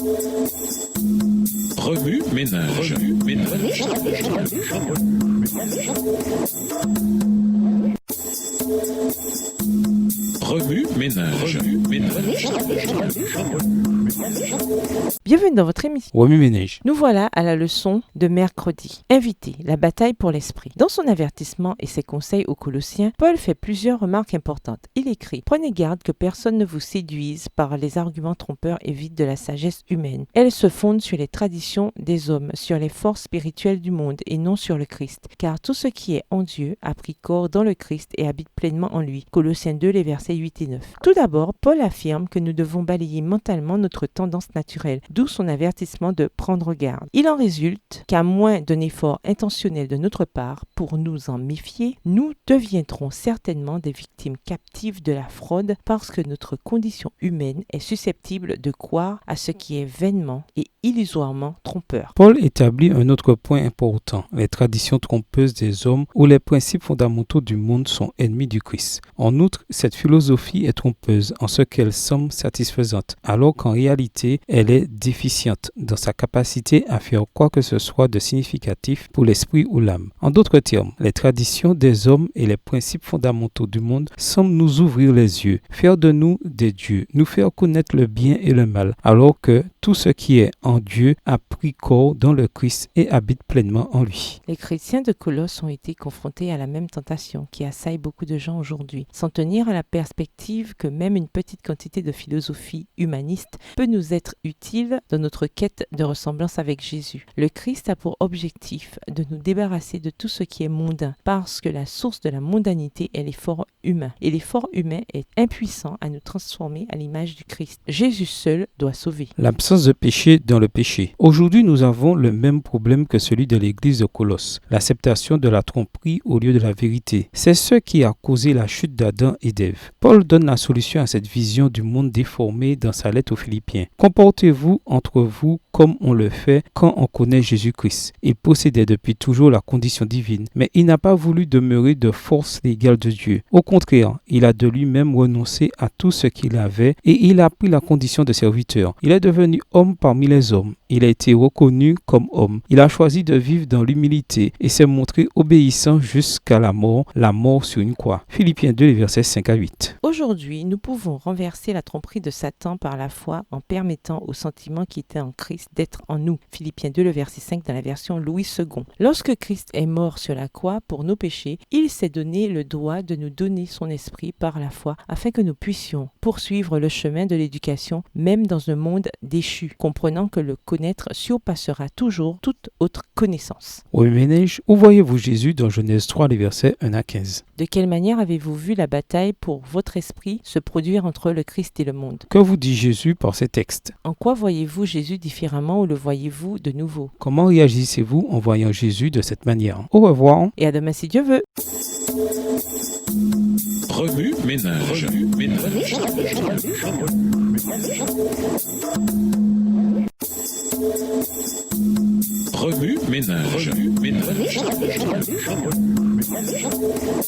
Remue ménage. Remue ménage. Bienvenue dans votre émission. Remue ménage. Nous voilà à la leçon de mercredi. Invité, la bataille pour l'esprit. Dans son avertissement et ses conseils aux Colossiens, Paul fait plusieurs remarques importantes. Il écrit: prenez garde que personne ne vous séduise par les arguments trompeurs et vides de la sagesse humaine. Elles se fondent sur les traditions des hommes, sur les forces spirituelles du monde et non sur le Christ. Car tout ce qui est en Dieu a pris corps dans le Christ et habite pleinement en lui. Colossiens 2, les versets 8 et 9. Tout d'abord, Paul affirme que nous devons balayer mentalement notre tendance naturelle, d'où son avertissement de prendre garde. Il en résulte qu'à moins d'un effort intentionnel de notre part pour nous en méfier, nous deviendrons certainement des victimes captives de la fraude parce que notre condition humaine est susceptible de croire à ce qui est vainement et illusoirement trompeur. Paul établit un autre point important. Les traditions trompeuses des hommes ou les principes fondamentaux du monde sont ennemis du Christ. En outre, cette philosophie est trompeuse en ce qu'elle semble satisfaisante, alors qu'en réalité, elle est déficiente dans sa capacité à faire quoi que ce soit de significatif pour l'esprit ou l'âme. En d'autres termes, les traditions des hommes et les principes fondamentaux du monde semblent nous ouvrir les yeux, faire de nous des dieux, nous faire connaître le bien et le mal, alors que tout ce qui est en Dieu a pris corps dans le Christ et habite pleinement en lui. Les chrétiens de Colosse ont été confrontés à la même tentation qui assaille beaucoup de gens aujourd'hui, sans tenir à la perspective que même une petite quantité de philosophie humaniste peut nous être utile dans notre quête de ressemblance avec Jésus. Le Christ a pour objectif de nous débarrasser de tout ce qui est mondain, parce que la source de la mondanité est l'effort humain. Et l'effort humain est impuissant à nous transformer à l'image du Christ. Jésus seul doit sauver. L'absence de péché dans le péché. Aujourd'hui, nous avons le même problème que celui de l'église de Colosse, l'acceptation de la tromperie au lieu de la vérité. C'est ce qui a causé la chute d'Adam et d'Ève. Paul donne la solution à cette vision du monde déformé dans sa lettre aux Philippiens. Comportez-vous entre vous comme on le fait quand on connaît Jésus-Christ. Il possédait depuis toujours la condition divine, mais il n'a pas voulu demeurer de force légale de Dieu. Au contraire, il a de lui-même renoncé à tout ce qu'il avait et il a pris la condition de serviteur. Il est devenu homme parmi les hommes. Il a été reconnu comme homme. Il a choisi de vivre dans l'humilité et s'est montré obéissant jusqu'à la mort sur une croix. Philippiens 2, les versets 5 à 8. Aujourd'hui, nous pouvons renverser la tromperie de Satan par la foi en permettant au sentiment qui était en Christ d'être en nous. Philippiens 2, le verset 5 dans la version Louis II. Lorsque Christ est mort sur la croix pour nos péchés, il s'est donné le droit de nous donner son esprit par la foi afin que nous puissions poursuivre le chemin de l'éducation même dans un monde déchu, comprenant que le connaître surpassera toujours toute autre connaissance. Remue ménage, où voyez-vous Jésus dans Genèse 3, les versets 1 à 15? De quelle manière avez-vous vu la bataille pour votre esprit se produire entre le Christ et le monde? Que vous dit Jésus par ces textes? En quoi voyez-vous Jésus différemment ou le voyez-vous de nouveau? Comment réagissez-vous en voyant Jésus de cette manière? Au revoir. Et à demain si Dieu veut. Remue ménage. Remue ménage.